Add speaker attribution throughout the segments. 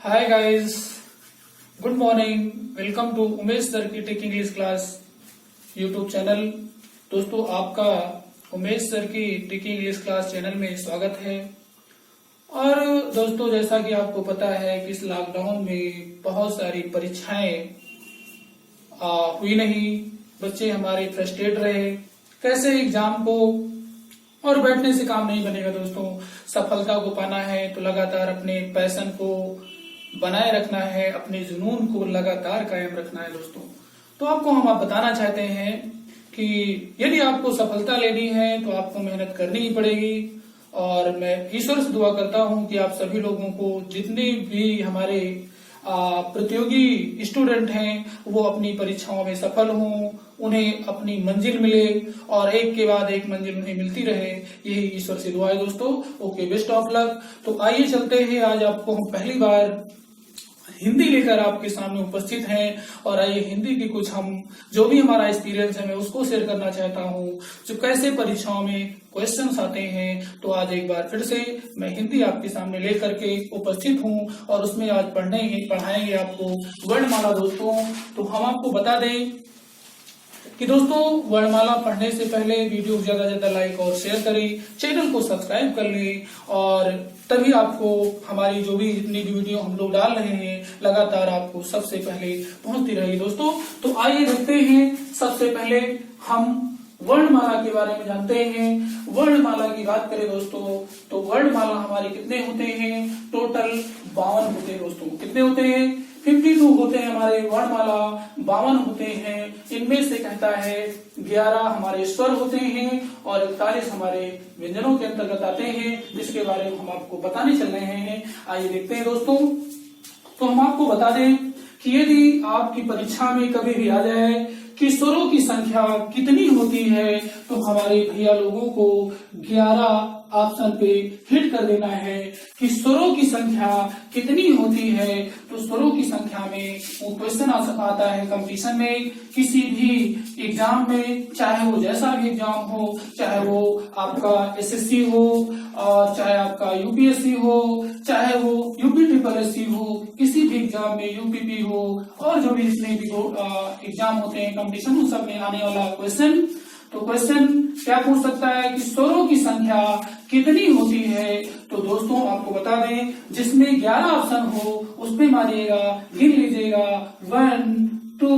Speaker 1: Hi guys, good morning. Welcome to Umesh sir की tech English class YouTube channel. दोस्तों, आपका Umesh sir की tech English class channel में स्वागत है। और दोस्तों, जैसा कि आपको पता है कि इस लॉकडाउन में बहुत सारी परीक्षाएं हुई नहीं, बच्चे हमारे फ्रस्ट्रेट रहे। कैसे एग्जाम को और बैठने से काम नहीं बनेगा दोस्तों। सफलता को पाना है तो लगातार अपने पैशन को बनाए रखना है, अपने जुनून को लगातार कायम रखना है दोस्तों। तो आपको हम बताना चाहते हैं कि यदि आपको सफलता लेनी है तो आपको मेहनत करनी ही पड़ेगी। और मैं ईश्वर से दुआ करता हूं कि आप सभी लोगों को, जितने भी हमारे प्रतियोगी स्टूडेंट हैं, वो अपनी परीक्षाओं में सफल हों, उन्हें अपनी मंजिल मिले और एक के बाद एक मंजिल उन्हें मिलती रहे। यही ईश्वर से दुआ है दोस्तों। Okay, best of luck. तो आइए चलते हैं। आज आपको हम पहली बार हिंदी लेकर आपके सामने उपस्थित हैं और आइए हिंदी की कुछ हम जो भी हमारा एक्सपीरियंस है मैं उसको शेयर करना चाहता हूं, जो कैसे परीक्षाओं में क्वेश्चंस आते हैं। तो आज एक बार फिर से मैं हिंदी आपके सामने लेकर के उपस्थित हूं और उसमें आज पढ़ाएंगे आपको वर्णमाला दोस्तों। तो हम आपको बता दें कि दोस्तों, वर्णमाला पढ़ने से पहले वीडियो को ज्यादा से ज्यादा लाइक और शेयर करें, चैनल को सब्सक्राइब कर लें और तभी आपको हमारी जो भी जितनी भी वीडियो हम लोग डाल रहे हैं लगातार आपको सबसे पहले पहुंचती रहेगी दोस्तों। तो आइए देखते हैं। सबसे पहले हम वर्णमाला के बारे में जानते हैं। वर्णमाला की बात करें दोस्तों तो वर्णमाला हमारे कितने होते हैं? टोटल 52 होते हैं दोस्तों। कितने होते हैं? 52 होते हैं हमारे वर्णमाला, 52 होते हैं। इनमें से कहता है 11 हमारे स्वर होते हैं और 41 हमारे व्यंजनों के अंतर्गत आते हैं, जिसके बारे में हम आपको बताने चल रहे हैं। आइए देखते हैं दोस्तों। तो हम आपको बता दें कि यदि आपकी परीक्षा में कभी भी आ जाए कि स्वरों की संख्या कितनी होती है, तो हमारे भैया लोगों को 11 ऑप्शन पे हिट कर देना है कि स्वरों की संख्या कितनी होती है। तो स्वरों की संख्या में वो क्वेश्चन आता है कंपटीशन में, किसी भी एग्जाम में, चाहे वो जैसा भी एग्जाम हो, चाहे वो आपका एसएससी हो और चाहे आपका यूपीएससी हो, चाहे वो यूपीएससी हो, किसी भी एग्जाम में यूपीपी हो और जो भी जितने भी एग्जाम होते हैं कंपटीशन, उन सब में आने वाला क्वेश्चन। तो क्वेश्चन क्या पूछ सकता है कि स्वरों की संख्या कितनी होती है। तो दोस्तों आपको बता दें, जिसमें 11 ऑप्शन हो उसमें मारिएगा, गिन लीजिएगा 1 2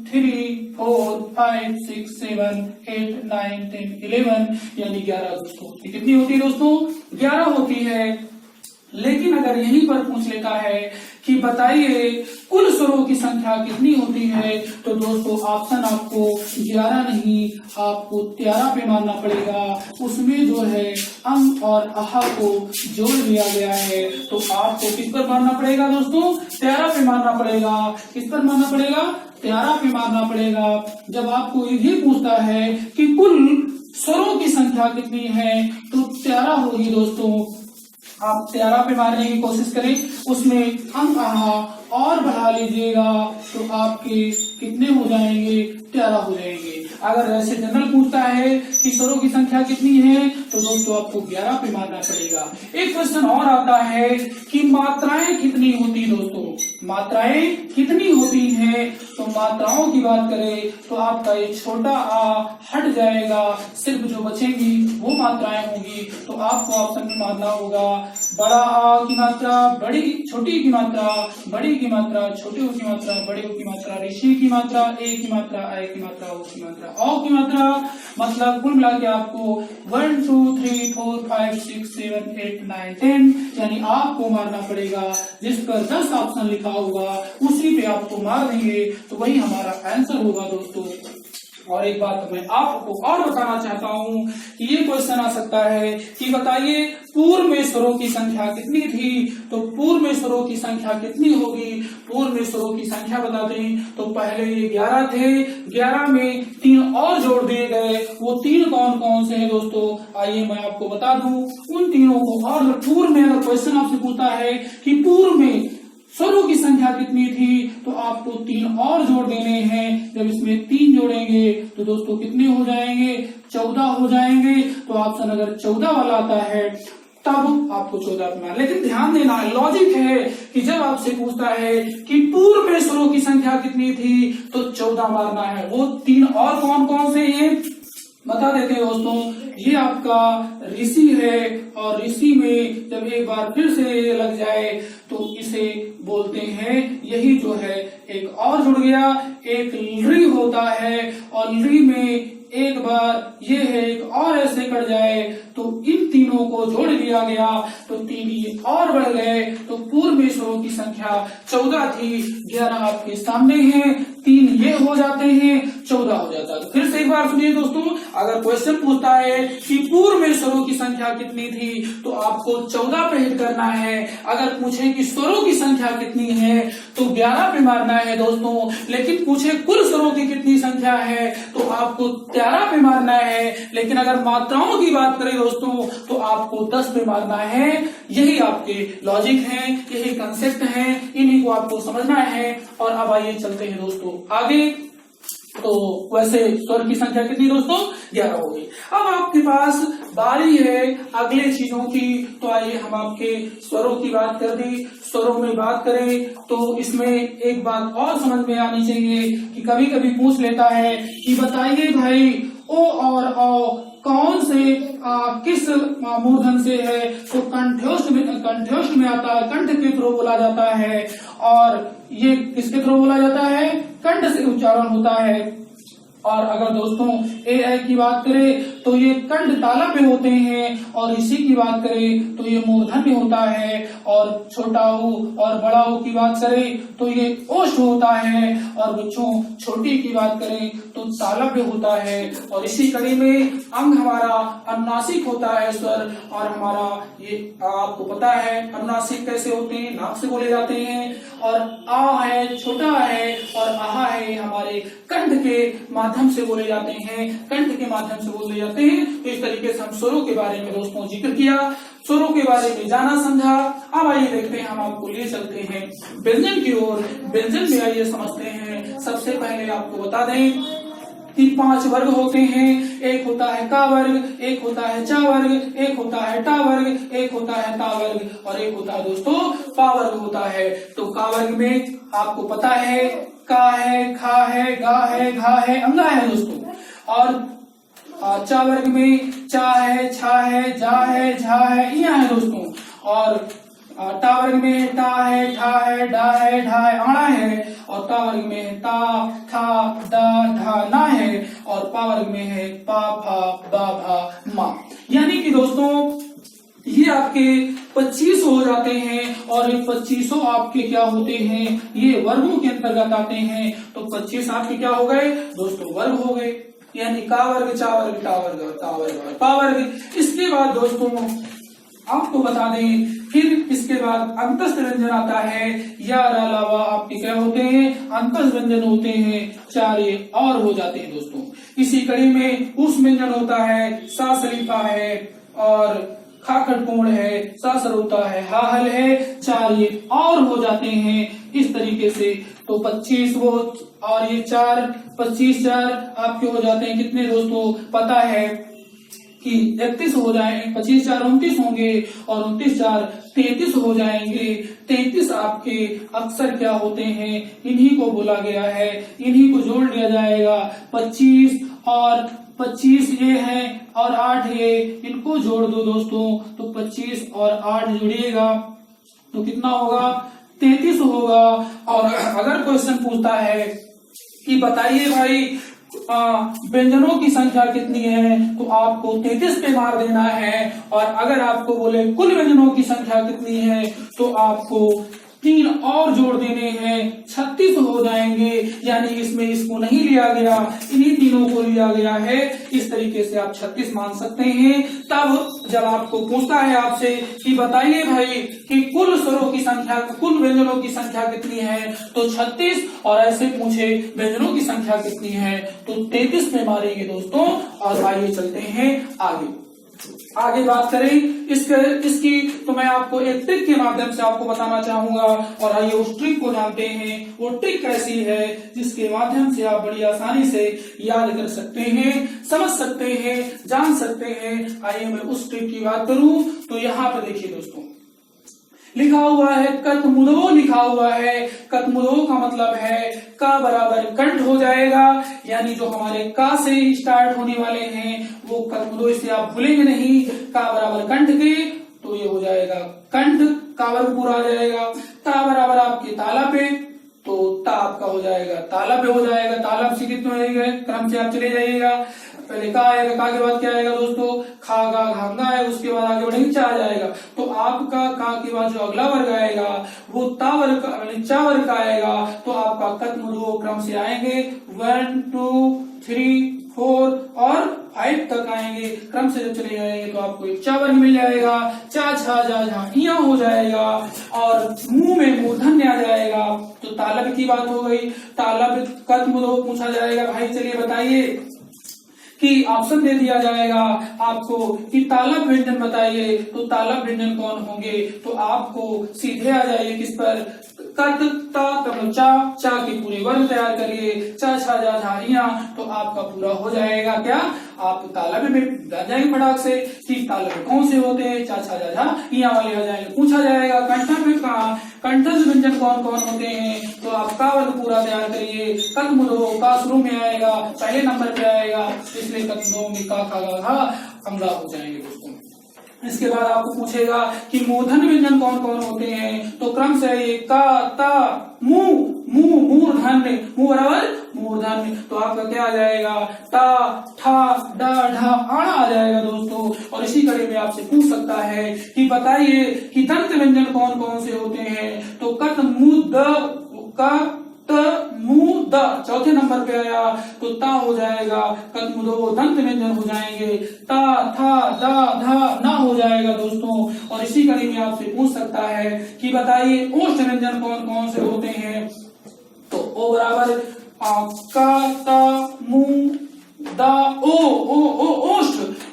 Speaker 1: 3 4 5 6 7 8 9 10 11, यानी 11 दोस्तों। कितनी होती है दोस्तों? 11 होती है। लेकिन अगर यहीं पर पूछ लेता है कि बताइए कुल स्वरों की संख्या कितनी होती है, तो दोस्तों ऑप्शन आपको 11 नहीं, आपको 13 पे मानना पड़ेगा। उसमें जो है अंग और आहा को जोड़ लिया गया है। तो आपको किस पर मानना पड़ेगा दोस्तों? 13 पे मानना पड़ेगा। किस पर मानना पड़ेगा? 13 पे मानना पड़ेगा। जब आपको ये पूछता है कि कुल स्वरों की संख्या कितनी है, तो 13 होगी दोस्तों। आप 13 पे मारने की कोशिश करें, उसमें अंग आहा और बढ़ा लीजिएगा तो आपके कितने हो जाएंगे? 13 हो जाएंगे। अगर ऐसे जनरल पूछता है कि स्वरों की संख्या कितनी है, तो दोस्तों आपको 11 पे मारना पड़ेगा। एक क्वेश्चन और आता है कि मात्राएं कितनी होती दोस्तों? मात्राएं कितनी होती हैं? तो मात्राओं की बात करें तो आपका ये छोटा आ हट जाएगा, सिर्फ जो बचेंगी वो मात्राएं होंगी। तो आपको ऑप्शन में मानना होगा बड़ा आ की मात्रा, बड़ी छोटी की मात्रा, बड़ी की मात्रा, छोटे ओ की मात्रा, बड़े ओ की मात्रा, ऋषि की मात्रा, ए की मात्रा, आय की मात्रा, ओ की मात्रा, औ की मात्रा। मतलब कुल मिला के आपको 1 2 3 4 5 6 7 8 9 10, यानी आपको मारना पड़ेगा जिस पर 10 ऑप्शन लिखा होगा उसी पे आपको मार देंगे, तो वही हमारा आंसर होगा दोस्तों। और एक बात मैं आपको और बताना चाहता हूं कि ये क्वेश्चन आ सकता है कि बताइए पूर्व में स्वरों की संख्या कितनी थी। तो पूर्व में स्वरों की संख्या कितनी होगी? पूर्व में स्वरों की संख्या बता दें तो पहले ये 11 थे, 11 में 3 और जोड़ दिए गए। वो 3 कौन कौन से हैं दोस्तों? आइए मैं आपको बता दूं उन तीनों को। और पूर्व में अगर क्वेश्चन आपसे पूछता है कि पूर्व में स्वरों की संख्या कितनी थी, तो आपको 3 और जोड़ देने हैं। जब इसमें 3 जोड़ेंगे तो दोस्तों कितने हो जाएंगे? 14 हो जाएंगे। तो ऑप्शन अगर 14 वाला आता है तब आपको 14 पे मारना। लेकिन ध्यान देना, लॉजिक है कि जब आपसे पूछता है कि पूर्व में स्वरों की संख्या कितनी थी तो 14 मारना है। वो 3 और कौन कौन से हैं बता देते हैं दोस्तों। ये आपका ऋषि है, और ऋषि में जब एक बार फिर से लग जाए तो इसे बोलते हैं, यही जो है एक और जुड़ गया, एक लृ होता है, और लृ में एक बार ये है एक और ऐसे कट जाए तो इन तीनों को जोड़ दिया गया तो 3 ये और बढ़ गए, तो पूर्व में स्वरों की संख्या 14 थी, 11 आपके सामने है, 3 ये हो जाते हैं, 14 हो जाता है। तो फिर से एक बार सुनिए दोस्तों, अगर क्वेश्चन पूछता है कि पूर्व में स्वरों की संख्या कितनी थी तो आपको 14 पे हिट करना है। अगर पूछे कि स्वरों की संख्या कितनी है तो 11 पे मारना है दोस्तों। लेकिन पूछे कुल स्वरों की कितनी संख्या है तो आपको 13 पे मारना है। लेकिन अगर मात्राओं की बात करें दोस्तों तो आपको 10 पे मारना है। यही आपके लॉजिक है, यही कंसेप्ट है, इन्हीं को आपको समझना है। और अब आइए चलते हैं दोस्तों आगे। तो वैसे स्वर की संख्या कितनी दोस्तों 11 हो गई। अब आपके पास बारी है अगले चीजों की। तो आइए हम आपके स्वरों की बात कर दी। स्वरों में बात करें तो इसमें एक बात और समझ में आनी चाहिए कि कभी कभी पूछ लेता है कि बताइए भाई ओ और औ कौन से किस मूर्धन से है, तो कंठ्योष्ठ में आता है, कंठ के थ्रू बोला जाता है। और ये किसके थ्रू बोला जाता है, कंठ से उच्चारण होता है। और अगर दोस्तों ए आई की बात करें तो ये कंठ ताला पे होते हैं, और इसी की बात करें तो ये मूर्धन में होता है। और छोटा ऊ और बड़ा ऊ की बात करें तो ये ओष्ठ होता है। और बच्चों छोटी की बात करें तो ताला पे होता है। और इसी कड़ी में अंग हमारा अनुनासिक होता है स्वर। और हमारा ये आपको पता है अनुनासिक कैसे होते हैं, नाक से बोले जाते हैं। और आ है छोटा है, और आहा है हमारे कंठ के माध्यम से बोले जाते हैं, कंठ के माध्यम से बोले जाते हैं। तो इस तरीके से हम स्वरों के बारे में दोस्तों जिक्र किया, स्वरों के बारे में जाना समझा। अब आइए देखते हैं, हम आपको ले चलते हैं व्यंजन की ओर। व्यंजन में आइए समझते हैं। सबसे पहले आपको बता दें कि 5 वर्ग होते हैं। एक होता है का वर्ग, एक होता है चा वर्ग, एक होता है टा वर्ग, एक होता है ता वर्ग, और एक होता है दोस्तों पा वर्ग होता है। तो का वर्ग में आपको पता है का है, खा है, गा है, घा है, अंगा है दोस्तों। और चा वर्ग में चा है, छा है, जा है, झा है, या है दोस्तों। और टा वर्ग में टा है, ठा है, डा है, ढा है, आड़ा है। और ता वर्ग में ता, था, दा, ढा, ना है। और पा वर्ग में है पा, फा, बा, भा, मा। यानी कि दोस्तों ये आपके 25 हो जाते हैं। और ये 25 आपके क्या होते हैं, ये वर्गों के अंतर्गत आते हैं। तो 25 आपके क्या हो गए दोस्तों, वर्ग हो गए। यानी का वर्ग, चा वर्ग, टा वर्ग, ता वर्ग, पा वर्ग। इसके बाद दोस्तों आपको बता दें, फिर इसके बाद अंतस्थ व्यंजन आता है। या अलावा आपके क्या होते हैं, अंतस्थ व्यंजन होते हैं 4 ये और हो जाते हैं दोस्तों। इसी कड़ी में उस व्यंजन होता है, सा सलीफा है, और खा खटकोण है, सा सरोता है, हा हल है, 4 ये और हो जाते हैं इस तरीके से। तो 25 वो और ये 4, 25 4 आपके हो जाते हैं कितने दोस्तों, पता है कि 31 हो जाएंगे। 25 4 29 होंगे, और 29 4 33 हो जाएंगे। 33 आपके अक्सर क्या होते हैं, इन्हीं को बोला गया है, इन्हीं को जोड़ दिया जाएगा। 25 और 25 ये है, और 8 ये, इनको जोड़ दो दोस्तों तो 25 और 8 जुड़िएगा तो कितना होगा, 33 होगा। और अगर क्वेश्चन पूछता है कि बताइए भाई व्यंजनों की संख्या कितनी है, तो आपको 33 पे मार देना है। और अगर आपको बोले कुल व्यंजनों की संख्या कितनी है तो आपको 3 और जोड़ देने हैं, 36 हो जाएंगे। यानी इसमें इसको नहीं लिया गया, इन्हीं तीनों को लिया गया है। इस तरीके से आप 36 मान सकते हैं। तब जब आपको पूछता है आपसे कि बताइए भाई कि कुल स्वरों की संख्या, कुल व्यंजनों की संख्या कितनी है, तो 36। और ऐसे पूछे व्यंजनों की संख्या कितनी है तो 33 पे मारेंगे दोस्तों। और आइए चलते हैं आगे। आगे बात करें इसकी तो मैं आपको एक ट्रिक के माध्यम से आपको बताना चाहूंगा, और आइए उस ट्रिक को जानते हैं। वो ट्रिक कैसी है जिसके माध्यम से आप बड़ी आसानी से याद कर सकते हैं, समझ सकते हैं, जान सकते हैं। आइए मैं उस ट्रिक की बात करूं तो यहाँ पे देखिए दोस्तों, लिखा हुआ है कतमुदो, लिखा हुआ है कतमुदो का मतलब है का बराबर कंठ हो जाएगा, यानी जो हमारे का से स्टार्ट होने वाले हैं वो कतमुदो, इसे आप भूलेंगे नहीं। का बराबर कंठ के तो ये हो जाएगा कंठ, का वर्ग पूरा आ जाएगा। ता बराबर आपके ताला पे, तो ता आपका हो जाएगा ताला पे हो जाएगा। ताला से कितने हो जाएंगे, क्रम से आप चले जाइएगा। पहले का आएगा, का के बाद क्या आएगा दोस्तों, खा गा घांगा है, उसके बाद आगे बढ़ेंगे चा आ जाएगा। तो आपका का के बाद जो अगला वर्ग आएगा वो ता वर्ग का, चा वर्ग का आएगा। तो आपका कतमुदो क्रम से आएंगे 1 2 3 4 और 5 तक आएंगे। क्रम से जब चले जाएंगे तो आपको एक चा वर्ग मिल जाएगा। चा छा जा झा इया हो जाएगा और मुंह में मूर्धन्य आ जाएगा। तो तालब की बात हो गई। तालब कतमुदो पूछा जाएगा, भाई चलिए बताइए कि ऑप्शन दे दिया जाएगा आपको कि तालब व्यंजन बताइए, तो तालब व्यंजन कौन होंगे। तो आपको सीधे आ जाइए किस पर, कत ता तब चा, चा के पूरे वर्ग तैयार करिए। चा छा जा झाड़ियां, तो आपका पूरा हो जाएगा क्या, आप तालब में आ जाएंगे फटाक से कि तालब कौन से होते हैं। चा छा जा झाड़ियां वाले आ जाएंगे। पूछा जाएगा कंठक में कहा, कंठस्थ व्यंजन कौन कौन होते हैं, तो आप का वर्ग पूरा तैयार करिए। कतमुदो का शुरू में आएगा, पहले नंबर पे आएगा, इसलिए कतमुदो में का खा गा घा अमला हो जाएंगे दोस्तों। इसके बाद आपको पूछेगा कि मूर्धन्य व्यंजन कौन कौन होते हैं, तो क्रम से ये का ता मु मु मूर्धन्य, मु बराबर मूर्धन्य, तो आपका क्या आ जाएगा, ता ठा डा ढा आड़ा आ जाएगा दोस्तों। और इसी कड़ी में आपसे पूछ सकता है कि बताइए कि दंत व्यंजन कौन कौन से होते हैं, तो कत मु द का त मु द चौथे नंबर पे आया, तो ता हो जाएगा। कतमुदो दंत व्यंजन हो जाएंगे। ता था दा धा ना हो जाएगा दोस्तों। और इसी कड़ी में आपसे पूछ सकता है कि बताइए ओष्ठ व्यंजन कौन कौन से होते हैं, तो ओ बराबर का ता मु दा ओ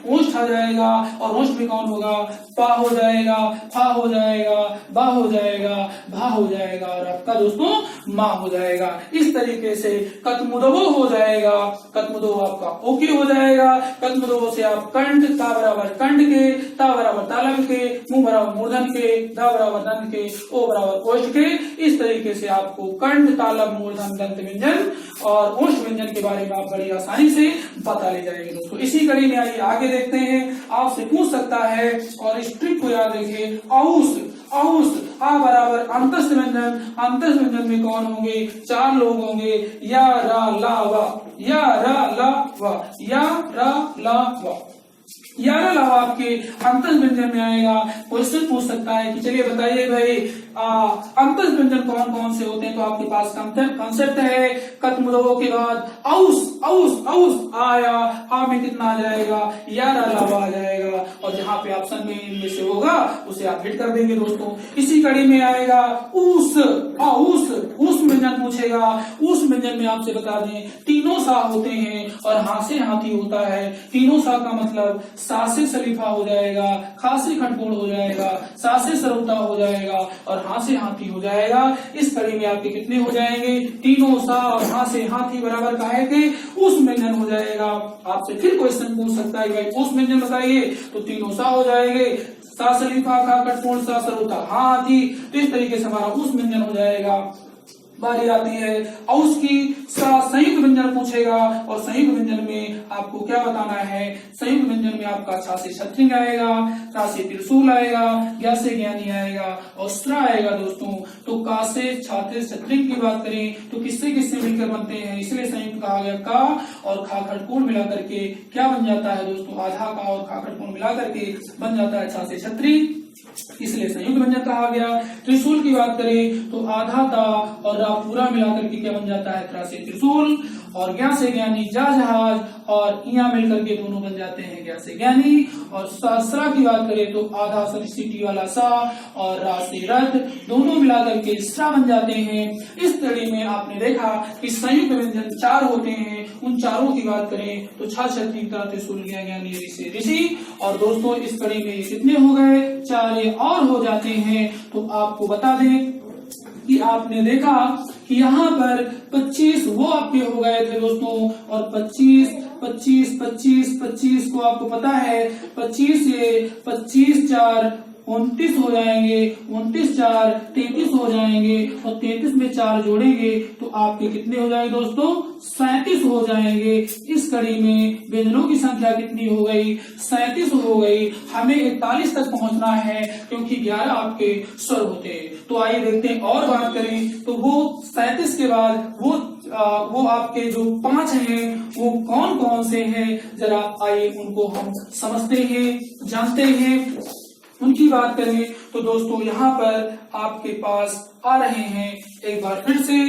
Speaker 1: ओष्ठ आ जाएगा। और ओष्ठ में कौन होगा, पा हो जाएगा, फा हो जाएगा, बा हो जाएगा, भा हो जाएगा और आपका दोस्तों माँ हो जाएगा। इस तरीके से कतमुदो हो जाएगा। कतमुदो आपका ओके हो जाएगा। कतमुदो से आप कंठ, ता बराबर कंठ के, ता बराबर तालब के, मु बराबर मूर्धन के, दा बराबर दंत के, ओ बराबर ओष्ठ के। इस तरीके से आपको कंठ, तालब, मूर्धन, दंत व्यंजन और ओष्ठ व्यंजन के बारे में आप बड़ी आसानी से बता ले जाएंगे दोस्तों। इसी कड़ी में आइए आगे देखते हैं। आपसे पूछ सकता है और इस ट्रिक को याद रखिए, औस औस आ बराबर अंतस्थ व्यंजन। अंतस्थ व्यंजन में कौन होंगे, 4 लोग होंगे, या रा ला वा, या रा ला वा, या रा ला वा। यार अलावा आपके अंतस्थ व्यंजन में आएगा। क्वेश्चन पूछ सकता है कि चलिए बताइए भाई अंतस्थ व्यंजन कौन कौन से होते हैं, तो आपके पास कंसेप्ट है। कतमुदो के बाद औस औस औस आया, आ में कितना आ जाएगा, यार अलावा आ जाएगा। और जहां पे ऑप्शन में इनमें से होगा उसे आप हिट कर देंगे दोस्तों। इसी कड़ी में आएगा उस उस व्यंजन पूछेगा। उस व्यंजन में आपसे बता दें तीनों सा होते हैं और हा से हाथी होता है। तीनों सा का मतलब सा से सलीफा हो जाएगा, खा से खटकोड़ हो जाएगा, सा से सरुता हो जाएगा और हा से हाथी हो जाएगा। इस कड़ी में आपके कितने हो जाएंगे, तीनों सा और हा से हाथी बराबर काहे के उस व्यंजन हो जाएगा। आपसे फिर क्वेश्चन पूछ सकता है भाई उस व्यंजन बताइए, तो तीनों सा हो जाएंगे, सा सलीफा खा खटकोड़ सा सरुता हाथी। तो इस तरीके से हमारा उस व्यंजन हो जाएगा। बारी आती है औस की। संयुक्त व्यंजन पूछेगा और संयुक्त व्यंजन में आपको क्या बताना है। संयुक्त व्यंजन में आपका छा से छत्रिंग आएगा, ता से त्रिशूल आएगा, ज्ञा से ज्ञानी आएगा और स्त्र आएगा दोस्तों। तो का से छा से छत्रिंग की बात करें तो किससे किससे मिलकर बनते हैं, इसलिए संयुक्त कहा गया। का और खा खटकोड़ मिला करके क्या बन जाता है दोस्तों, आधा का और खा खटकोड़ मिला करके बन जाता है छा से छत्रिंग, इसलिए संयुक्त व्यंजन कहा गया। त्रिशूल की बात करें तो आधा ता और रा पूरा मिलाकर के क्या बन जाता है, त्रा से त्रिशूल। और ज्ञा से ज्ञानी जा जहाज, और इया मिलकर के दोनों बन जाते हैं ज्ञा से ज्ञानी। और सरा की बात करें तो आधा सिटी वाला सा और रा से रथ, दोनों मिलाकर के स्रा बन जाते हैं। इस कड़ी में आपने देखा कि संयुक्त व्यंजन 4 होते हैं। उन चारों की बात करें तो छा छत्री ज्ञानी ऋषि ऋषि। और दोस्तों इस कड़ी में कितने हो गए, 4 और हो जाते हैं। तो आपको बता दें कि आपने देखा कि यहाँ पर 25 वो आपके हो गए थे दोस्तों, और 25 को आपको पता है 25 से 25 4 29 हो जाएंगे, 29 4 33 हो जाएंगे, और 33 में 4 जोड़ेंगे तो आपके कितने हो जाएंगे दोस्तों, 37 हो जाएंगे। इस कड़ी में व्यंजनों की संख्या कितनी हो गई, 37 हो गई। हमें 41 तक पहुंचना है क्योंकि 11 आपके स्वर होते हैं। तो आइए देखते हैं और बात करें तो वो 37 के बाद वो आपके जो 5 हैं वो कौन कौन से हैं, जरा आइए उनको हम समझते हैं, जानते हैं। उनकी बात करें तो दोस्तों यहाँ पर आपके पास आ रहे हैं, एक बार फिर से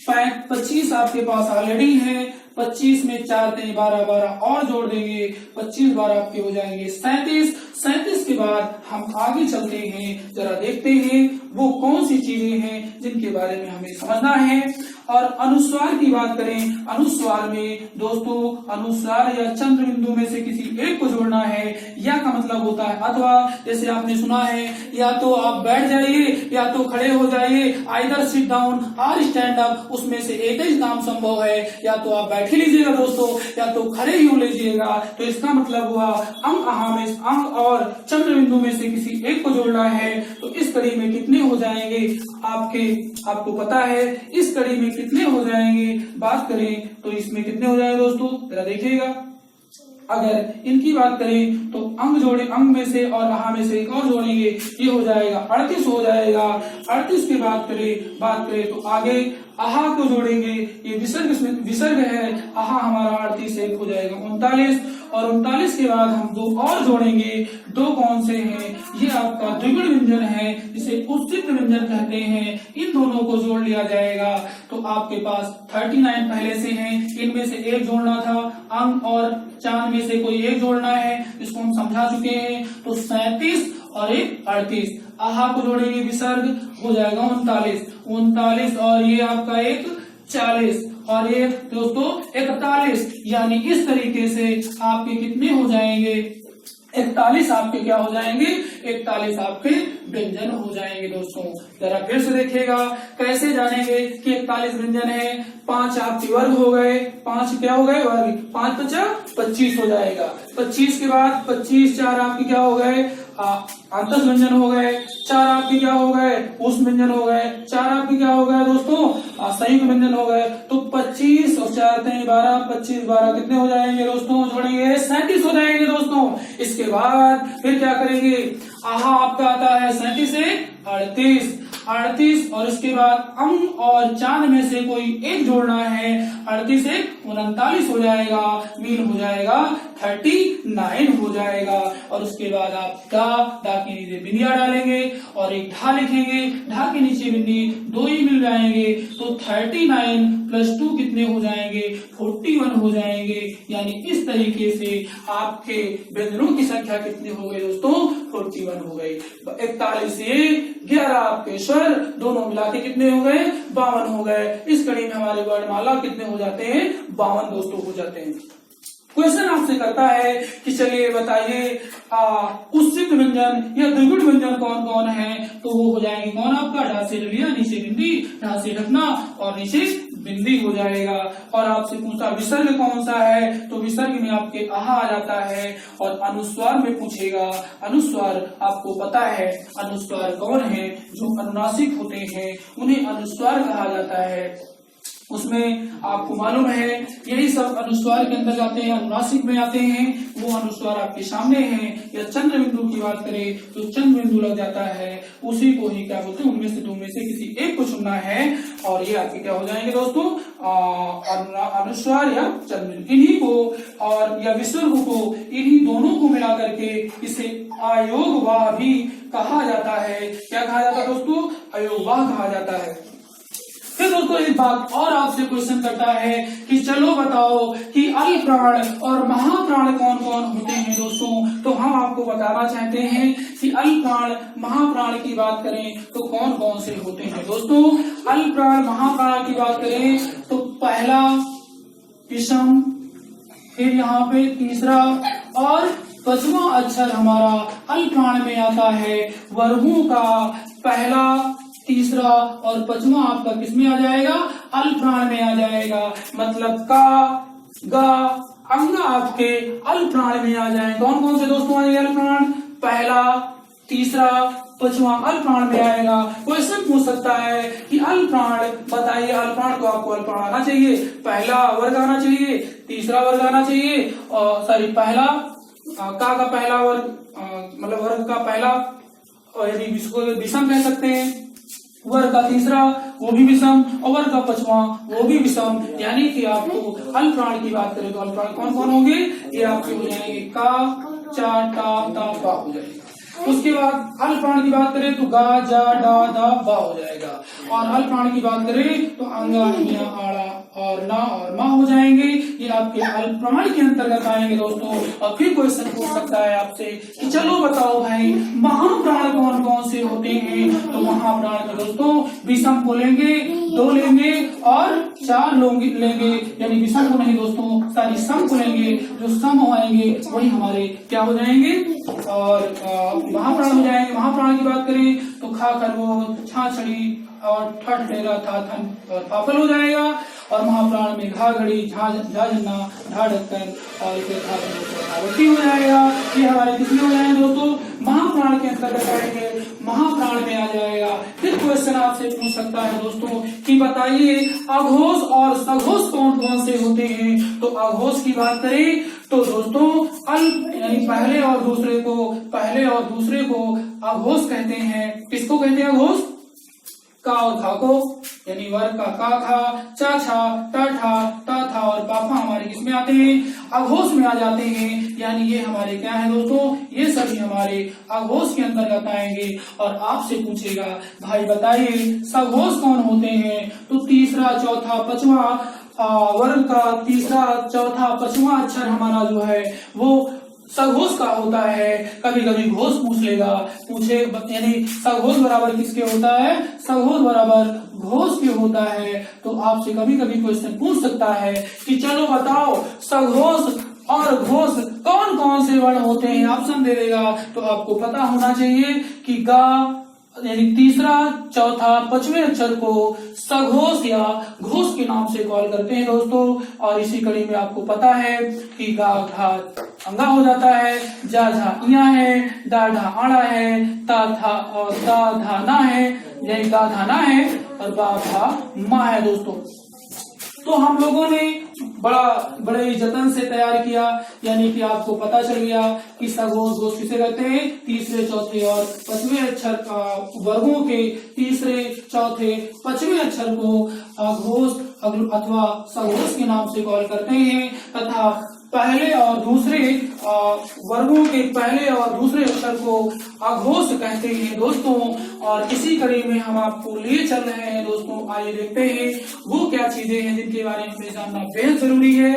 Speaker 1: 25 आपके पास ऑलरेडी है। 25 में 4 3 12 12 और जोड़ देंगे, 25 12 आपके हो जाएंगे 37। 37 के बाद हम आगे चलते हैं, जरा देखते हैं वो कौन सी चीजें हैं जिनके बारे में हमें समझना है। और अनुस्वार की बात करें, अनुस्वार में दोस्तों अनुस्वार या चंद्र बिंदु में से किसी एक को जोड़ना है। या का मतलब होता है अथवा, जैसे आपने सुना है या तो आप बैठ जाइए या तो खड़े हो जाइए, आइदर सिट डाउन और स्टैंड अप, उसमें से एक ही काम संभव है। या तो आप बैठ ही लीजिएगा दोस्तों या तो खड़े ही हो लीजिएगा। तो इसका मतलब हुआ अंग अहा में अंग और चंद्र बिंदु में से किसी एक को जोड़ना है। तो इस कड़ी में कितने हो जाएंगे आपको पता है, इस कड़ी में कितने हो जाएंगे बात करें तो इसमें कितने हो जाएंगे दोस्तों, जरा देखिएगा। अगर इनकी बात करें तो अंग में से और आहा में से एक और जोड़ेंगे, ये हो जाएगा 38 हो जाएगा। 38 की बात करें तो आगे आहा को जोड़ेंगे, ये विसर्ग है, आहा हमारा 38 से एक हो जाएगा 39। और 39 के बाद हम 2 और जोड़ेंगे, 2 कौन से हैं, ये आपका द्विगुण व्यंजन है जिसे उत्सित व्यंजन कहते हैं। इन दोनों को जोड़ लिया जाएगा तो आपके पास 39 पहले से हैं, इनमें से एक जोड़ना था, अंग और चांद में से कोई एक जोड़ना है, इसको हम समझा चुके हैं। तो 37 और एक 38, आहा को जोड़ेंगे विसर्ग हो जाएगा 39 और ये आपका एक 40 और ये दोस्तों 41। यानी इस तरीके से आपके कितने हो जाएंगे, 41 आपके क्या हो जाएंगे, 41 आपके व्यंजन हो जाएंगे दोस्तों। जरा फिर से देखिएगा कैसे जानेंगे कि 41 व्यंजन है। 5 आपके वर्ग हो गए, 5 क्या हो गए वर्ग, 5 5 25 हो जाएगा। 25 के बाद 25 4 आपके क्या हो गए, अंतस व्यंजन हो गए। 4 आपके क्या हो गए, उस व्यंजन हो गए। 4 आपके क्या हो गए दोस्तों, संयुक्त व्यंजन हो गए। तो 25 और 4 3 12, 25 12 कितने हो जाएंगे दोस्तों, जोड़ेंगे 37 हो जाएंगे दोस्तों। इसके बाद फिर क्या करेंगे, आहा आपका आता है 37 से 38 और इसके बाद अंग और चांद में से कोई एक जोड़ना है, 38 से 39 हो जाएगा, मीन हो जाएगा 39 हो जाएगा। और उसके बाद आप दा के नीचे बिंदिया डालेंगे और एक ढा लिखेंगे, ढा के नीचे बिंदी 2 ही मिल जाएंगे। तो 39 + 2 कितने हो जाएंगे, 41 हो जाएंगे। यानी इस तरीके से आपके व्यंजनों की संख्या कितनी हो गई दोस्तों, 41 हो गई। 41 से 11 आपके स्वर दोनों मिला के कितने हो गए, 52 हो गए। इस कड़ी में हमारे वर्णमाला कितने हो जाते हैं, 52 दोस्तों हो जाते हैं। क्वेश्चन आपसे करता है कि चलिए बताइए उत्सित व्यंजन या द्विगुण व्यंजन कौन कौन है। तो वो हो जाएंगे कौन आपका, ढा से डलिया, नीचे बिंदी, ढा से ढकना और नीचे बिंदी हो जाएगा। और आपसे पूछा विसर्ग कौन सा है, तो विसर्ग में आपके आहा आ जाता है। और अनुस्वार में पूछेगा, अनुस्वार आपको पता है अनुस्वार कौन है, जो अनुनासिक होते हैं उन्हें अनुस्वार कहा जाता है। उसमें आपको मालूम है यही सब अनुस्वार के अंदर जाते हैं, अनुनासिक में आते हैं। वो अनुस्वार आपके सामने हैं। या चंद्र बिंदु की बात करें तो चंद्र बिंदु लग जाता है, उसी को ही क्या बोलते हैं, उनमें से 2 में से किसी एक को चुनना है। और ये आपके क्या हो जाएंगे दोस्तों, अनुस्वार या चंद्र बिंदु। इन्हीं को और या विसर्ग को, इन्हीं दोनों को मिला करके इसे अयोगवाह भी कहा जाता है। क्या कहा जाता है दोस्तों, अयोगवाह कहा जाता है। फिर दोस्तों एक बात और आपसे क्वेश्चन करता है कि चलो बताओ कि अल्प प्राण और महाप्राण कौन कौन होते हैं दोस्तों। तो हम आपको बताना चाहते हैं कि अल्प प्राण महाप्राण की बात करें तो कौन कौन से होते हैं दोस्तों। अल्प प्राण महाप्राण की बात करें तो पहला विषम, फिर यहाँ पे तीसरा और पांचवा अक्षर हमारा अल्प प्राण में आता है वर्गों का। पहला, तीसरा और पांचवा आपका किसमें आ जाएगा, अल्प प्राण में आ जाएगा। मतलब का, गा, अंगा आपके अल्प प्राण में आ जाए। कौन कौन से दोस्तों आएंगे अल्प प्राण, पहला, तीसरा, पांचवा अल्प प्राण में आएगा। क्वेश्चन पूछ सकता है कि अल्प प्राण बताइए, अल्प प्राण को आपको अल्प प्राण आना चाहिए, पहला वर्ग आना चाहिए, तीसरा वर्ग आना चाहिए, और सॉरी पहला का पहला वर्ग मतलब वर्ग का पहला, और यदि इसको विषम कह सकते हैं, वर्ग का तीसरा वो भी विषम, और वर्ग का पांचवा वो भी विषम। यानी कि आपको अल्प प्राण की बात करें तो अल्प प्राण कौन कौन होंगे, ये आपके हो जाएंगे का, चा, टा, ता, पा हो जाएगा। उसके बाद अल्प प्राण की बात करें तो गा, जा, डा, दा, बा हो जाएगा। और अल्प प्राण की बात करें तो अंगा, हिया, आड़ा और ना और मा हो जाएंगे। ये आपके अल्प प्राण के अंतर्गत आएंगे दोस्तों। और फिर क्वेश्चन पूछ सकता है आपसे कि चलो बताओ भाई महाप्राण कौन कौन से होते हैं। तो महाप्राण में दोस्तों विषम को लेंगे, दो लेंगे और चार लेंगे, यानी विषम को नहीं दोस्तों, सारी सम को लेंगे। जो सम आएंगे वही हमारे क्या हो जाएंगे और महाप्राण हो जाएंगे। महाप्राण की बात करें तो खा, खरगोश, छा, छड़ी और ठठ, ठेरा, था, थन और फाफल हो जाएगा। और महाप्राण में घा, घड़ी, झा, झन्ना, ढा, ढक्कन और फिर धावती हो जाएगा। ये हमारे किसमें हो जाएंगे दोस्तों, महाप्राण के अंतर्गत आएंगे, महाप्राण में आ जाएगा। फिर क्वेश्चन आपसे पूछ सकता है दोस्तों कि बताइए अघोष और सघोष कौन कौन से होते हैं। तो अघोष की बात करें तो दोस्तों अल्प यानी पहले और दूसरे को अघोष कहते हैं। किसको कहते हैं अघोष, का और खा को, यानी वर्ग का का, खा, चा, छा, टा, ठा, ता, था और पापा हमारे किसमें आते हैं, अघोष में आ जाते हैं। यानी ये हमारे क्या है दोस्तों, ये सभी हमारे अघोष के अंतर्गत आएंगे। और आपसे पूछेगा भाई बताइए सघोष कौन होते हैं। तो तीसरा, चौथा, पांचवा वर्ग का तीसरा, चौथा, पांचवा अक्षर हमारा जो है वो सघोष का होता है। कभी कभी घोष पूछ लेगा, पूछे यानी सघोष बराबर किसके होता है, सघोष बराबर घोष के होता है। तो आपसे कभी कभी क्वेश्चन पूछ सकता है कि चलो बताओ सघोष और घोष कौन कौन से वर्ण होते हैं। ऑप्शन दे देगा तो आपको पता होना चाहिए कि गा यानी तीसरा, चौथा, पांचवें अक्षर को सघोष या घोष के नाम से कॉल करते हैं दोस्तों। और इसी कड़ी में आपको पता है कि गा, घा अंगा हो जाता है, जा, झा इया है, दा, ढा आड़ा है, ता, था और दा, धा ना है, यानी दा, धा ना है और बा, भा मा है दोस्तों। तो हम लोगों ने बड़े ही जतन से तैयार किया, यानी कि आपको पता चल गया कि सघोष घोष किसे कहते हैं, तीसरे, चौथे और पांचवें अक्षर वर्गों के तीसरे, चौथे, पांचवें अक्षर को अघोष अथवा सघोष के नाम से कॉल करते हैं। तथा पहले और दूसरे वर्गों के पहले और दूसरे अक्षर को अघोष कहते हैं दोस्तों। और इसी कड़ी में हम आपको लिए चल रहे हैं दोस्तों। आइए देखते हैं वो क्या चीजें हैं जिनके बारे में हमें जानना बेहद जरूरी है।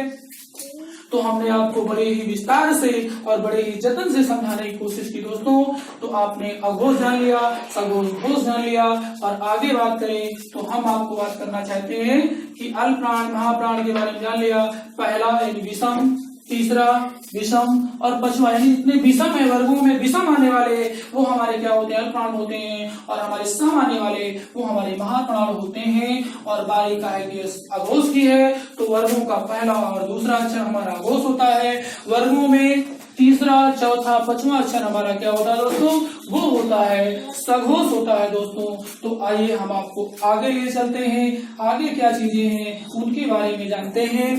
Speaker 1: तो हमने आपको बड़े ही विस्तार से और बड़े ही जतन से समझाने की कोशिश की दोस्तों। तो आपने अघोष जान लिया, सघोष, घोष जान लिया। और आगे बात करें तो हम आपको बात करना चाहते हैं कि अल्प प्राण महाप्राण के बारे में जान लिया। पहला यानी विषम, तीसरा विषम और पांचवा यानी जितने विषम है वर्गों में विषम आने वाले वो हमारे क्या होते हैं, अल्प प्राण होते हैं। और हमारे सम आने वाले वो हमारे महाप्राण होते हैं। और बारी का है कि अघोष की है तो वर्गों का पहला और दूसरा अक्षर हमारा अघोष होता है। वर्गों में तीसरा, चौथा, पांचवा अक्षर हमारा क्या होता है दोस्तों, वो होता है सघोष होता है दोस्तों। तो आइए हम आपको आगे ले चलते हैं, आगे क्या चीजें हैं उनके बारे में जानते हैं।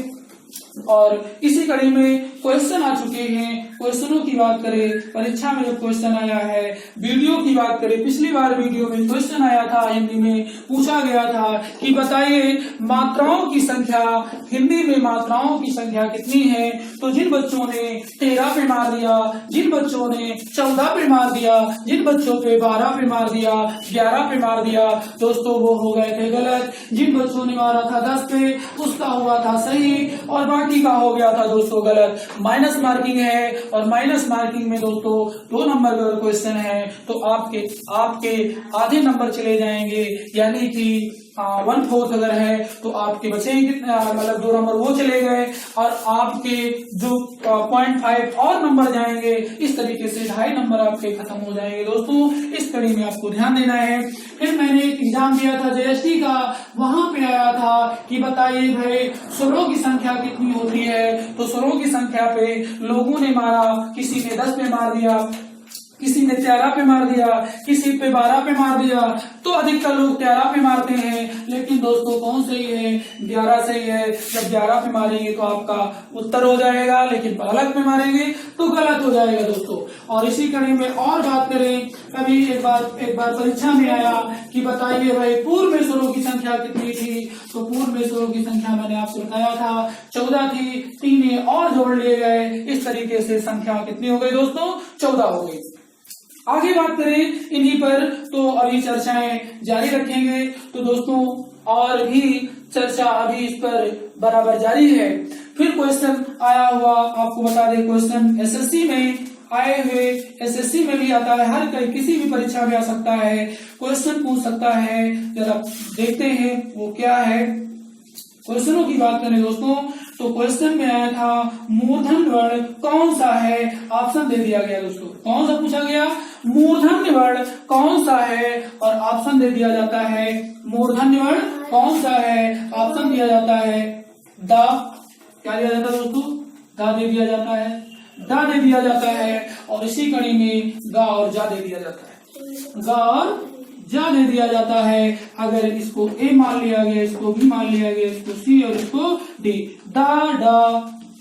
Speaker 1: और इसी कड़ी में क्वेश्चन आ चुके हैं। क्वेश्चनों की बात करें, परीक्षा में जो क्वेश्चन आया है, वीडियो की बात करें, पिछली बार वीडियो में क्वेश्चन आया था, हिंदी में पूछा गया था कि बताइए मात्राओं की संख्या, हिंदी में मात्राओं की संख्या कितनी है। तो जिन बच्चों ने 13 पे मार दिया, जिन बच्चों ने 14 पे मार दिया, जिन बच्चों पे 12 पे मार दिया, 11 पे मार दिया दोस्तों, वो हो गए थे गलत। जिन बच्चों ने मारा था 10 पे, उसका हुआ था सही और बाकी का हो गया था दोस्तों गलत। माइनस मार्किंग है और माइनस मार्किंग में दोस्तों 2 नंबर का क्वेश्चन है तो आपके आधे नंबर चले जाएंगे, यानी कि 1/4 अगर है तो आपके बचेंगे मतलब 2 नंबर वो चले गए और आपके जो 0.5 और नंबर जाएंगे। इस तरीके से 2.5 नंबर आपके खत्म हो जाएंगे दोस्तों। इस कड़ी में आपको ध्यान देना है। फिर मैंने एक एग्जाम दिया था JST का, वहां पे आया था कि बताइए भाई स्वरों की संख्या कितनी होती है। तो स्वरों की संख्या पे लोगों ने मारा, किसी ने 10 पे मार दिया, किसी ने 13 पे मार दिया, किसी पे 12 पे मार दिया। तो अधिकतर लोग 13 पे मारते हैं, लेकिन दोस्तों कौन सही है? 11 सही है। जब 11 पे मारेंगे तो आपका उत्तर हो जाएगा, लेकिन बालक पे मारेंगे तो गलत हो जाएगा दोस्तों। और इसी कड़ी में और बात करें, कभी एक बार परीक्षा में आया कि बताइए भाई पूर्व में स्वरों की संख्या कितनी थी। तो पूर्व में स्वरों की संख्या मैंने आपसे बताया था 14 थी, 3 और जोड़ लिए गए। इस तरीके से संख्या कितनी हो गई दोस्तों? 14 हो गई। आगे बात करें इन्हीं पर तो अभी चर्चाएं जारी रखेंगे। तो दोस्तों और भी चर्चा अभी इस पर बराबर जारी है। फिर क्वेश्चन आया हुआ आपको बता दें, क्वेश्चन एसएससी में आए हुए, एसएससी में भी आता है, हर कहीं किसी भी परीक्षा में आ सकता है, क्वेश्चन पूछ सकता है। जरा देखते हैं वो क्या है। क्वेश्चनों की बात करें दोस्तों तो क्वेश्चन में आया था मूर्धन्य वर्ण कौन सा है। ऑप्शन दे दिया गया दोस्तों, कौन सा पूछा गया? मूर्धन्य वर्ण कौन सा है और ऑप्शन दे दिया जाता है मूर्धन्य वर्ण कौन सा है। ऑप्शन दिया जाता है द, क्या दिया जाता है दोस्तों? द दे दिया जाता है, द दे दिया जाता है और इसी कड़ी में ग और जा दे दिया जाता है, ग और जा दे दिया जाता है। अगर इसको ए मान लिया गया, इसको बी मान लिया गया, इसको सी और इसको डी, दा डा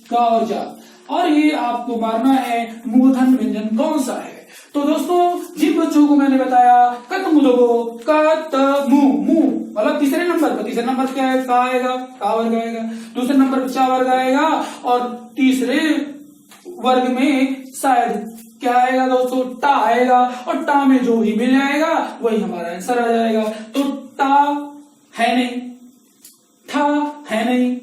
Speaker 1: का और जा, और ये आपको मारना है मूर्धन्य व्यंजन कौन सा है। तो दोस्तों जिन बच्चों को मैंने बताया कत मुदगो कत मु मु मतलब तीसरे नंबर पर क्या है? का आएगा, का वर्ग आएगा। दूसरे नंबर पर चा वर्ग आएगा और तीसरे वर्ग में शायद क्या आएगा दोस्तों? टा आएगा और टा में जो भी मिल जाएगा वही हमारा आंसर आ जाएगा। तो टा है नहीं, था है नहीं,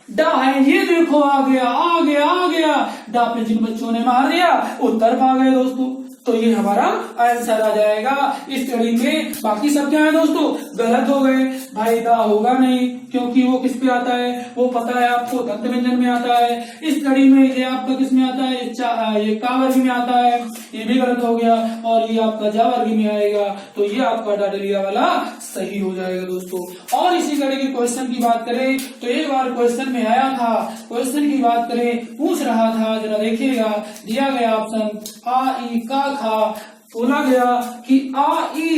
Speaker 1: डा है। ये देखो आ गया आ गया आ गया। डा पे जिन बच्चों ने मार दिया उत्तर पा गए दोस्तों, तो ये हमारा आंसर आ जाएगा इस कड़ी में। बाकी सब क्या है दोस्तों? गलत हो गए। भाई दा होगा नहीं, क्योंकि वो किस पे आता है? वो पता है आपको, दंत व्यंजन में आता है। इस कड़ी में ये आपका किस में आता है? ये का वर्ग में आता है, ये भी गलत हो गया। और ये आपका जा वर्ग में आएगा, तो ये आपका डाडलिया वाला सही हो जाएगा दोस्तों। और इसी कड़ी के क्वेश्चन की बात करें तो एक बार क्वेश्चन में आया था, क्वेश्चन की बात करें पूछ रहा था, जरा देखिएगा, दिया गया ऑप्शन आ ई का खा। बोला गया कि आ ई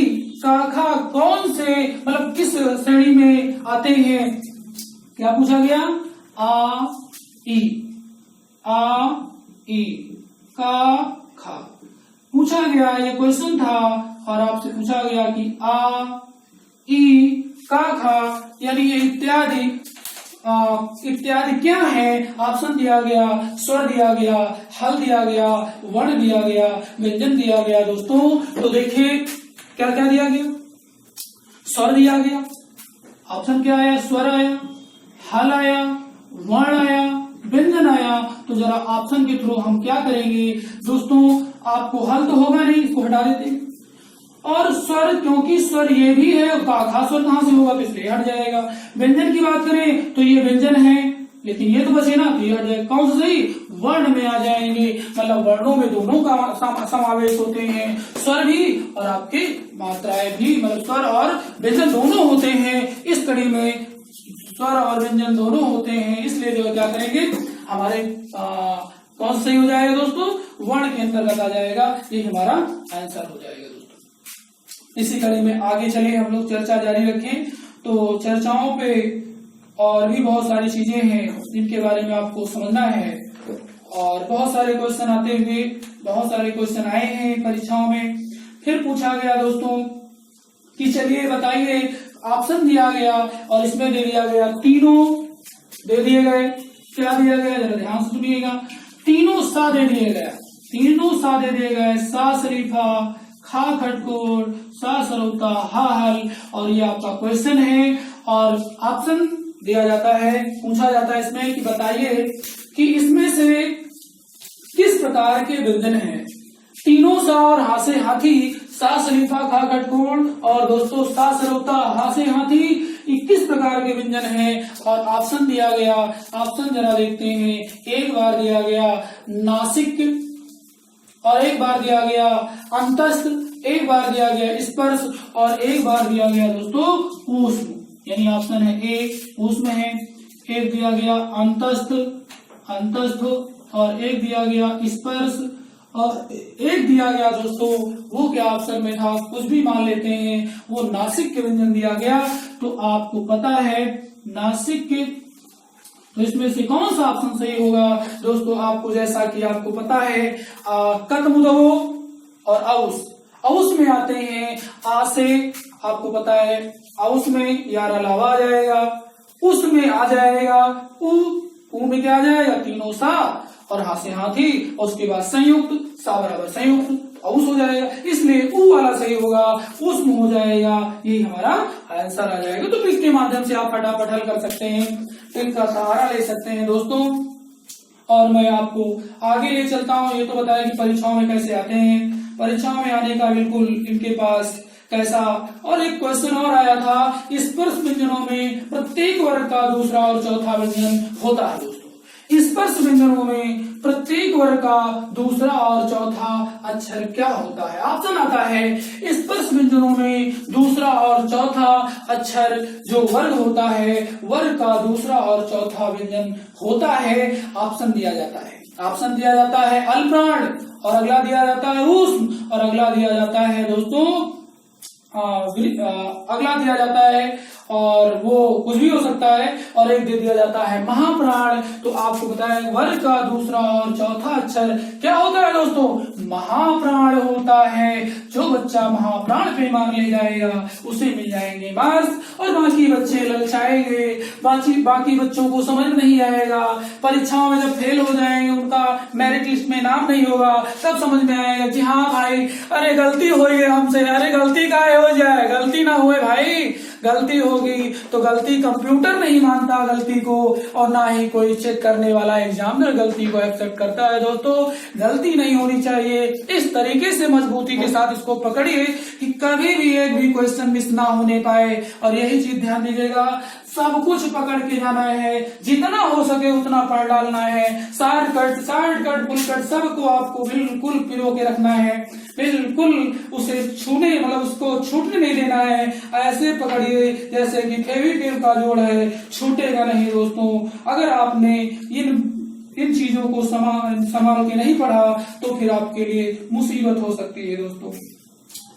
Speaker 1: का खा कौन से मतलब किस श्रेणी में आते हैं। क्या पूछा गया? आ ई का खा पूछा गया, ये क्वेश्चन था। और आपसे पूछा गया कि आ ई का खा यानी ये इत्यादि क्या है। ऑप्शन दिया गया, स्वर दिया गया, हल दिया गया, वर्ण दिया गया, व्यंजन दिया गया दोस्तों। तो देखिए क्या क्या दिया गया? स्वर दिया गया, ऑप्शन क्या आया? स्वर आया, हल आया, वर्ण आया, व्यंजन आया। तो जरा ऑप्शन के थ्रू हम क्या करेंगे दोस्तों? आपको हल तो होगा नहीं, इसको हटा देते हैं। और स्वर, क्योंकि स्वर ये भी है, का स्वर कहां से होगा? तो इसलिए हट जाएगा। व्यंजन की बात करें तो ये व्यंजन है, लेकिन ये तो बचे ना, तो ये हट जाएगा। कौन सा सही? वर्ण में आ जाएंगे, मतलब वर्णों में दोनों का समावेश होते हैं, स्वर भी और आपके मात्राएं भी, मतलब स्वर और व्यंजन दोनों होते हैं। इस कड़ी में स्वर और व्यंजन दोनों होते हैं, इसलिए जो क्या करेंगे हमारे कौन सा सही हो जाएगा दोस्तों? वर्ण के अंतर्गत आ जाएगा, ये हमारा आंसर हो जाएगा दोस्तों। इसी कड़ी में आगे चले हम लोग चर्चा जारी रखें। तो चर्चाओं पे और भी बहुत सारी चीजें हैं जिनके बारे में आपको समझना है। और बहुत सारे क्वेश्चन आते हुए, बहुत सारे क्वेश्चन आए हैं परीक्षाओं में। फिर पूछा गया दोस्तों कि चलिए बताइए, ऑप्शन दिया गया और इसमें दे दिया गया, तीनों दे दिए गए। क्या दिया गया, जरा ध्यान से सुनिएगा। तीनों सा दे दिए गए, तीनों सा दे दिए गए, सा शरीफा, खा खटकोर, सा सरौता, हा हल। और ये आपका क्वेश्चन है और ऑप्शन दिया जाता है, पूछा जाता है इसमें कि बताइए कि इसमें से किस प्रकार के व्यंजन हैं। तीनों सा और हा से हाथी, सा शरीफा, खा खटकोर और दोस्तों सा सरौता, हा से हाथी, 21 प्रकार के व्यंजन हैं। और ऑप्शन दिया गया, ऑप्शन जरा देखते हैं। एक बार दिया गया नासिक, और एक बार दिया गया अंतस्थ, एक बार दिया गया स्पर्श, और एक बार दिया गया दोस्तों ऊष्म। यानी ऑप्शन है ए ऊष्म है, एक दिया गया अंतस्थ, अंतस्थ, और एक दिया गया स्पर्श, और एक दिया गया दोस्तों, वो क्या ऑप्शन में था, कुछ भी मान लेते हैं, वो नासिक के व्यंजन दिया गया। तो आपको पता है नासिक के, तो इसमें से कौन सा ऑप्शन सही होगा दोस्तों, आपको जैसा कि आपको पता है कतमुदो और औस, औस में आते हैं आ से, आपको पता है औस में यार अलावा आ जाएगा, उस में आ जाएगा ऊ में क्या आ जाएगा, तीनों सा, और हा से हाथी, और उसके बाद संयुक्त, सा बराबर संयुक्त औस हो जाएगा, इसलिए ऊ वाला सही होगा, उष्म हो जाएगा, यही हमारा आंसर आ जाएगा। तो ट्रिक के माध्यम से आप फटाफट हल कर सकते हैं, ट्रिक का सहारा ले सकते हैं दोस्तों। और मैं आपको आगे ले चलता हूँ। ये तो बताया कि परीक्षाओं में कैसे आते हैं, परीक्षाओं में आने का बिल्कुल इनके पास कैसा। और एक क्वेश्चन और आया था, स्पर्श व्यंजनों में प्रत्येक वर्ग का दूसरा और चौथा व्यंजन होता है दोस्तों। स्पर्श व्यंजनों में प्रत्येक वर्ग का दूसरा और चौथा अक्षर क्या होता है। ऑप्शन आता है स्पर्श व्यंजनों में दूसरा और चौथा अक्षर जो वर्ग होता है, वर्ग का दूसरा और चौथा व्यंजन होता है। ऑप्शन दिया जाता है, ऑप्शन दिया जाता है अल्पप्राण, और अगला दिया जाता है ऊष्म, और अगला दिया जाता है दोस्तों अगला दिया जाता है, और वो कुछ भी हो सकता है, और एक दे दिया जाता है महाप्राण। तो आपको बताया वर्ग का दूसरा और चौथा अक्षर क्या होता है दोस्तों, महाप्राण होता है। जो बच्चा महाप्राण पे मार्क ले जाएगा उसे मिल जाएंगे मार्क्स, और बाकी बच्चे ललचाएंगे, बाकी बच्चों को समझ नहीं आएगा। परीक्षाओं में जब फेल हो जाएंगे, उनका मेरिट लिस्ट में नाम नहीं होगा, तब समझ में आएगा कि हाँ भाई, अरे गलती हो गई हमसे, अरे गलती का हो जाए, गलती ना हुए भाई, गलती होगी तो गलती कंप्यूटर नहीं मानता गलती को, और ना ही कोई चेक करने वाला एग्जामिनर गलती को एक्सेप्ट करता है। दोस्तों गलती नहीं होनी चाहिए, इस तरीके से मजबूती के साथ इसको पकड़िए कि कभी भी एक भी क्वेश्चन मिस ना होने पाए। और यही चीज ध्यान दीजिएगा, सब कुछ पकड़ के जाना है, जितना हो सके उतना पढ़ डालना है, शॉर्टकट फुल कट सबको आपको बिल्कुल पिरो के रखना है, बिल्कुल उसे छूने मतलब उसको छूटने नहीं देना है। ऐसे पकड़िए जैसे कि फेविक्विक का जोड़ है, छूटेगा नहीं दोस्तों। अगर आपने इन चीजों को संभाल के नहीं पढ़ा तो फिर आपके लिए मुसीबत हो सकती है दोस्तों।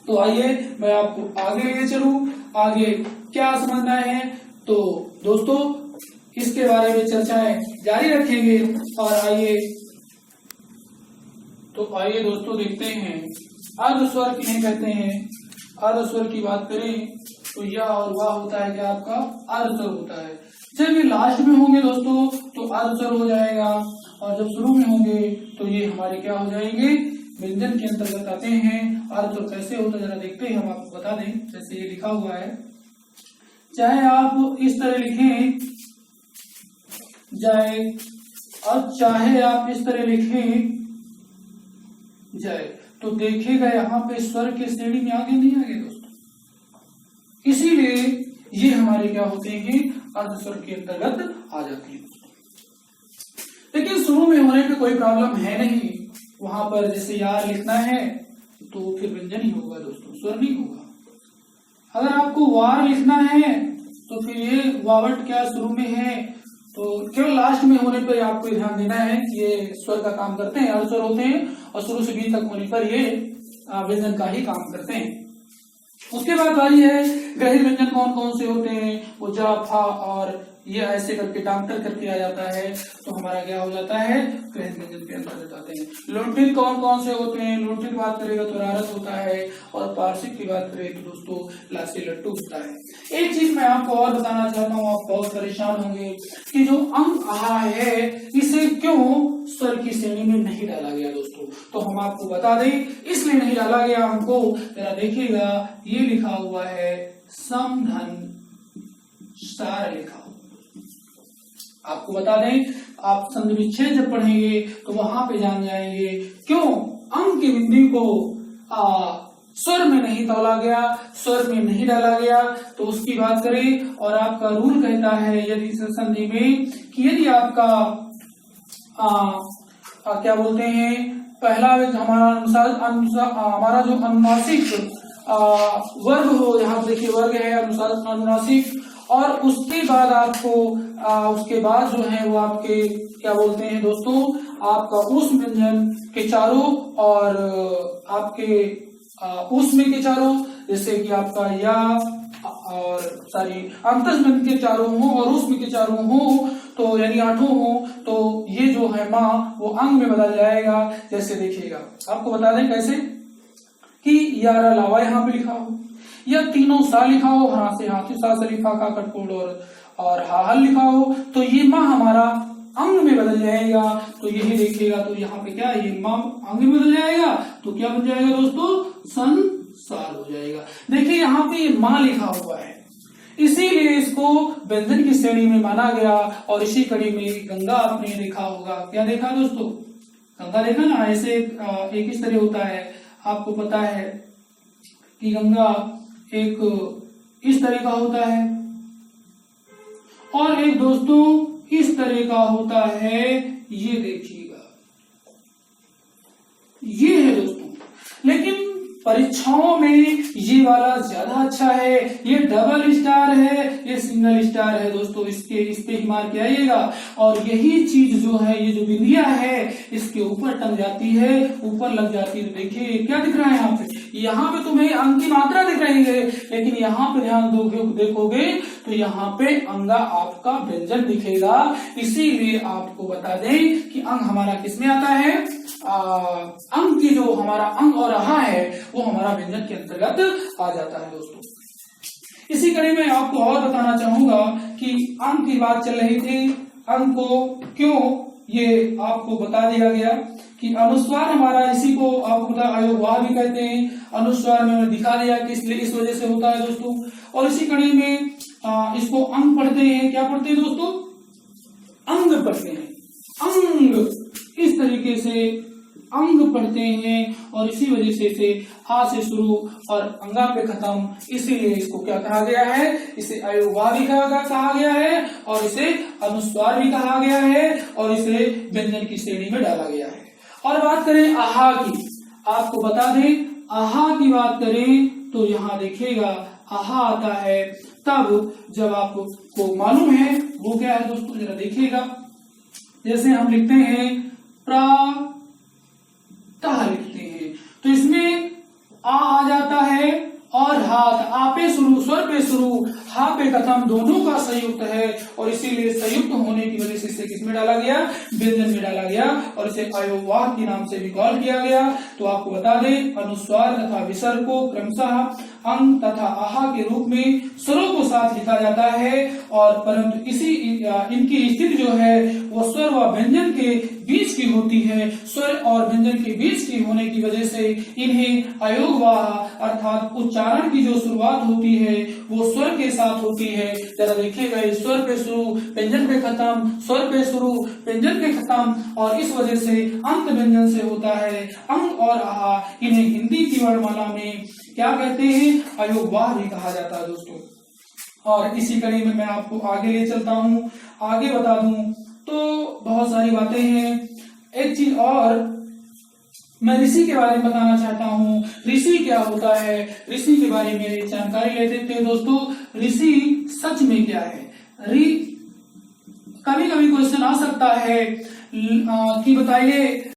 Speaker 1: तो आइए मैं आपको आगे ले चलूं, आगे क्या समझना है, तो दोस्तों इसके बारे में चर्चाएं जारी रखेंगे। और आइए दोस्तों देखते हैं अर्धस्वर किन्हें कहते हैं। अर्धस्वर की बात करें तो यह और वह होता है क्या आपका अर्धस्वर होता है। जब ये लास्ट में होंगे दोस्तों तो अर्धस्वर हो जाएगा, और जब शुरू में होंगे तो ये हमारे क्या हो जाएंगे, व्यंजन के अंतर्गत आते हैं। अर्धस्वर कैसे होता है जरा देखते हैं, हम आपको बता दें। जैसे ये लिखा हुआ है, चाहे आप इस तरह लिखें जाए और चाहे आप इस तरह लिखें जाए, तो देखिएगा यहाँ पे स्वर के श्रेणी में आगे नहीं आगे दोस्तों, इसीलिए ये हमारे क्या होते हैं, अर्धस्वर के अंतर्गत आ जाते हैं। लेकिन शुरू में होने पे कोई प्रॉब्लम है नहीं, वहां पर जैसे यार लिखना है तो फिर व्यंजन ही होगा दोस्तों, स्वर नहीं होगा। अगर आपको वार लिखना है तो फिर ये वावट क्या शुरू में है, तो केवल लास्ट में होने पर आपको ध्यान देना है कि ये स्वर का काम करते हैं, अर्धस्वर होते हैं, और शुरू से बी तक होने पर ये व्यंजन का ही काम करते हैं। उसके बाद बारी है ग्रहित व्यंजन कौन कौन से होते हैं, वो जा, फा और ये ऐसे करके डॉक्टर करके आ जाता है, तो हमारा क्या हो जाता है, गहन व्यंजन के अंतर्गत आते हैं। लुंठित कौन कौन से होते हैं, लुंठित बात करेगा तो रारस होता है, और पार्श्विक की बात करें तो दोस्तों लासी लट्टू होता है। एक चीज मैं आपको और बताना चाहता हूँ, आप बहुत परेशान होंगे कि जो अंग आहा है इसे क्यों स्वर की श्रेणी में नहीं डाला गया दोस्तों, तो हम आपको बता दें इसलिए नहीं डाला गया हमको, जरा देखिएगा ये लिखा हुआ है समधन सार लिखा हुआ। आपको बता दें, आप संधि विच्छेद जब पढ़ेंगे तो वहां पे जान जाएंगे क्यों अंग की बिंदी को स्वर में नहीं तौला गया, स्वर में नहीं डाला गया, तो उसकी बात करें। और आपका रूल कहता है यदि संधि में कि यदि आपका क्या बोलते हैं, पहला हमारा हमारा जो अनुनासिक वर्ग हो, यहाँ देखिए वर्ग है अनुनासिक, और उसके बाद आपको उसके बाद जो है वो आपके क्या बोलते हैं दोस्तों, आपका ऊष्म व्यंजन के चारों और आपके ऊष्म के चारों, जैसे कि आपका या और सॉरी अंतस्मन के चारों हो और ऊष्म के चारों हो, तो यानी 8 हो, तो ये जो है माँ वो अंग में बदल जाएगा। जैसे देखिएगा आपको बता दें कैसे कि यारा लावा यहाँ पे लिखा हो, या तीनों सा लिखा हो, हाँ से हाथी सा सलीफा का कटकोड और हाहल लिखा हो, तो ये माँ हमारा अंग में बदल जाएगा। तो यही देखिएगा, तो यहाँ पे क्या ये माँ अंग में बदल जाएगा, तो क्या बन जाएगा दोस्तों, संसार हो जाएगा। देखिए यहाँ पे ये माँ लिखा हुआ है, इसीलिए इसको व्यंजन की श्रेणी में माना गया। और इसी कड़ी में गंगा आपने देखा होगा, क्या देखा दोस्तों, गंगा देखा ना, ऐसे एक इस तरह होता है, आपको पता है कि गंगा एक इस तरह का होता है और एक दोस्तों इस तरह का होता है। ये देखिएगा, ये है दोस्तों, लेकिन परीक्षाओं में ये वाला ज्यादा अच्छा है, ये डबल स्टार है, ये सिंगल स्टार है दोस्तों, इस पे ही मार के आइएगा। और यही चीज जो है, ये जो बिंदिया है इसके ऊपर टंग जाती है, ऊपर लग जाती है। तो देखिए क्या दिख रहा है यहाँ पे तुम्हें अंग की मात्रा दिख रही है, लेकिन यहाँ पे ध्यान देखोगे तो यहाँ पे अंगा आपका व्यंजन दिखेगा। इसीलिए आपको बता दें कि अंग हमारा किसमें आता है, अंग की जो हमारा अंग और आहा है वो हमारा व्यंजन के अंतर्गत आ जाता है दोस्तों। इसी कड़ी में आपको और बताना चाहूंगा कि अंग की बात चल रही थी, अंग को क्यों ये आपको बता दिया गया कि अनुस्वार हमारा, इसी को आपको पता अयोगवाह भी कहते हैं, अनुस्वार में दिखा दिया कि इसलिए इस वजह से होता है दोस्तों। और इसी कड़ी में इसको अंग पढ़ते हैं, क्या पढ़ते हैं दोस्तों, अंग पढ़ते हैं, अंग इस तरीके से अंग पढ़ते हैं। और इसी वजह से इसे आ से शुरू और अंगा पे खत्म, इसीलिए इसको क्या कहा गया है, इसे अयोगवाह भी कहा गया है, और इसे अनुस्वार भी कहा गया है, और इसे व्यंजन की श्रेणी में डाला गया है। और बात करें आहा की, आपको बता दें आहा की बात करें तो यहाँ देखिएगा आहा आता है तब जब आपको मालूम है वो क्या है दोस्तों, जरा देखिएगा। जैसे हम लिखते हैं प्रातः लिखते हैं, तो इसमें आ जाता है और हाथ आपे शुरू, स्वर पे शुरू, हा पे खत्म, दोनों का संयुक्त है, और इसीलिए संयुक्त होने की वजह से इसे किसमें डाला गया, व्यंजन में डाला गया, और इसे अयोगवाह के नाम से भी कॉल किया गया। तो आपको बता दें अनुस्वार तथा विसर्ग को क्रमशः अंग तथा आहा के रूप में स्वरों को साथ लिखा जाता है, और परंतु इनकी स्थिति जो है वो स्वर व व्यंजन के बीच की होती है। स्वर और व्यंजन के बीच की होने की वजह से इन्हें अयोगवाह अर्थात उच्चारण की जो शुरुआत होती है वो स्वर के साथ होती है। जरा देखिएगा, स्वर पे शुरू व्यंजन पे खत्म, स्वर पे शुरू व्यंजन पे खत्म, और इस वजह से अंत व्यंजन से होता है अंग और आहा। इन्हें हिंदी की वर्णमाला में क्या कहते हैं, अयोगवाह भी कहा जाता है दोस्तों। और इसी कड़ी में मैं आपको आगे ले चलता हूँ, आगे बता दूं तो बहुत सारी बातें हैं। एक चीज और मैं ऋषि के बारे में बताना चाहता हूँ, ऋषि क्या होता है, ऋषि के बारे में जानकारी लेते थे दोस्तों। ऋषि सच में क्या है, कभी कभी क्वेश्चन आ सकता है कि बताइए